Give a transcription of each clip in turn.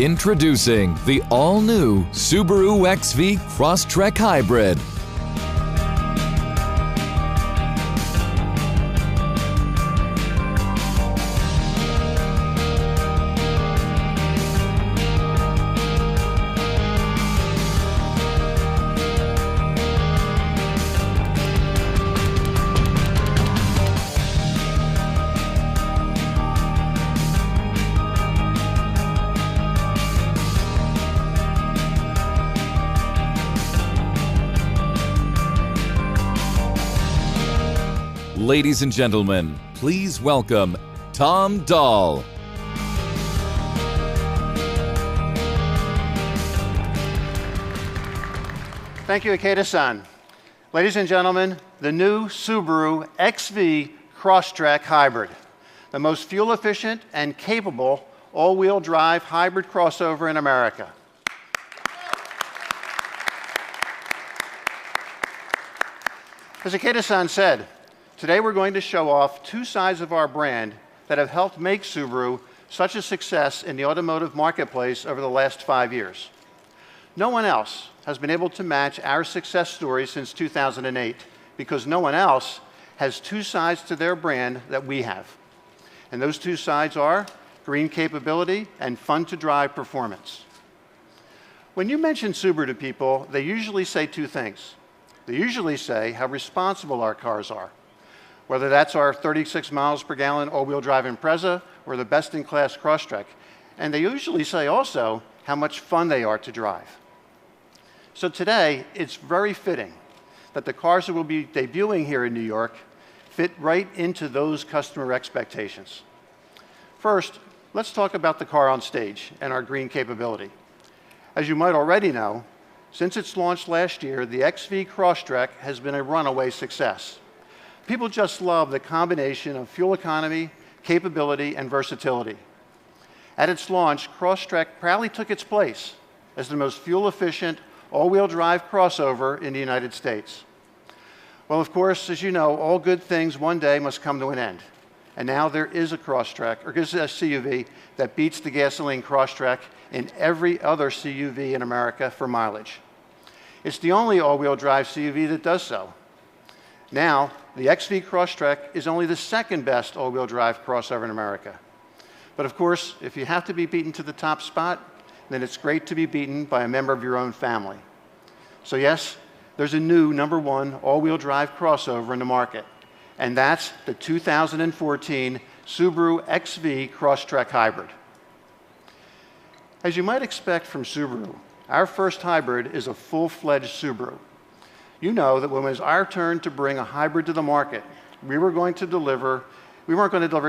Introducing the all-new Subaru XV Crosstrek Hybrid. Ladies and gentlemen, please welcome Tom Dahl. Thank you, Akeda-san. Ladies and gentlemen, the new Subaru XV Crosstrek Hybrid, the most fuel-efficient and capable all-wheel drive hybrid crossover in America. As Akeda-san said, today we're going to show off two sides of our brand that have helped make Subaru such a success in the automotive marketplace over the last 5 years. No one else has been able to match our success story since 2008 because no one else has two sides to their brand that we have. And those two sides are green capability and fun-to-drive performance. When you mention Subaru to people, they usually say two things. They usually say how responsible our cars are, whether that's our 36 miles per gallon all-wheel drive Impreza or the best-in-class Crosstrek. And they usually say also how much fun they are to drive. So today, it's very fitting that the cars that will be debuting here in New York fit right into those customer expectations. First, let's talk about the car on stage and our green capability. As you might already know, since its launch last year, the XV Crosstrek has been a runaway success. People just love the combination of fuel economy, capability, and versatility. At its launch, Crosstrek proudly took its place as the most fuel-efficient all-wheel drive crossover in the United States. Well, of course, as you know, all good things one day must come to an end. And now there is a Crosstrek, or is a CUV, that beats the gasoline Crosstrek in every other CUV in America for mileage. It's the only all-wheel drive CUV that does so. Now, the XV Crosstrek is only the second best all-wheel drive crossover in America. But of course, if you have to be beaten to the top spot, then it's great to be beaten by a member of your own family. So yes, there's a new #1 all-wheel drive crossover in the market, and that's the 2014 Subaru XV Crosstrek Hybrid. As you might expect from Subaru, our first hybrid is a full-fledged Subaru. You know that when it was our turn to bring a hybrid to the market, we weren't going to deliver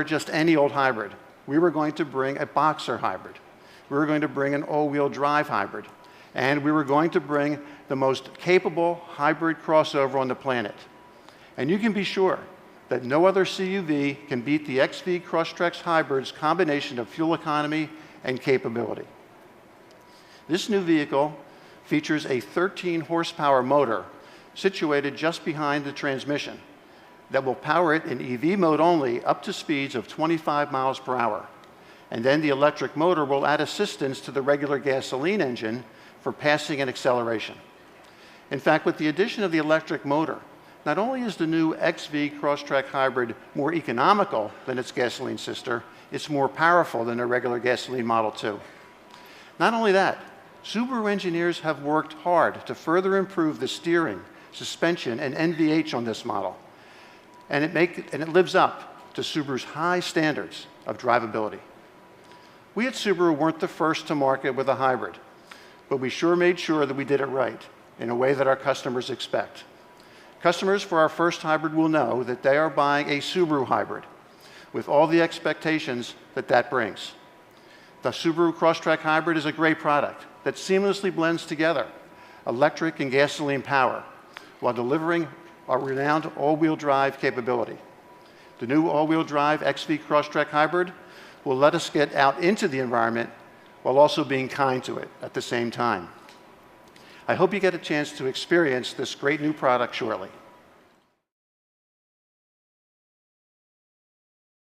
just any old hybrid. We were going to bring a boxer hybrid. We were going to bring an all-wheel drive hybrid. And we were going to bring the most capable hybrid crossover on the planet. And you can be sure that no other CUV can beat the XV Crosstrek Hybrid's combination of fuel economy and capability. This new vehicle features a 13-horsepower motor situated just behind the transmission that will power it in EV mode only up to speeds of 25 miles per hour. And then the electric motor will add assistance to the regular gasoline engine for passing and acceleration. In fact, with the addition of the electric motor, not only is the new XV Crosstrek Hybrid more economical than its gasoline sister, it's more powerful than a regular gasoline Model 2. Not only that, Subaru engineers have worked hard to further improve the steering, suspension, and NVH on this model. And it lives up to Subaru's high standards of drivability. We at Subaru weren't the first to market with a hybrid, but we sure made sure that we did it right in a way that our customers expect. Customers for our first hybrid will know that they are buying a Subaru hybrid with all the expectations that that brings. The Subaru Crosstrek Hybrid is a great product that seamlessly blends together electric and gasoline power while delivering our renowned all-wheel drive capability. The new all-wheel drive XV Crosstrek Hybrid will let us get out into the environment while also being kind to it at the same time. I hope you get a chance to experience this great new product shortly.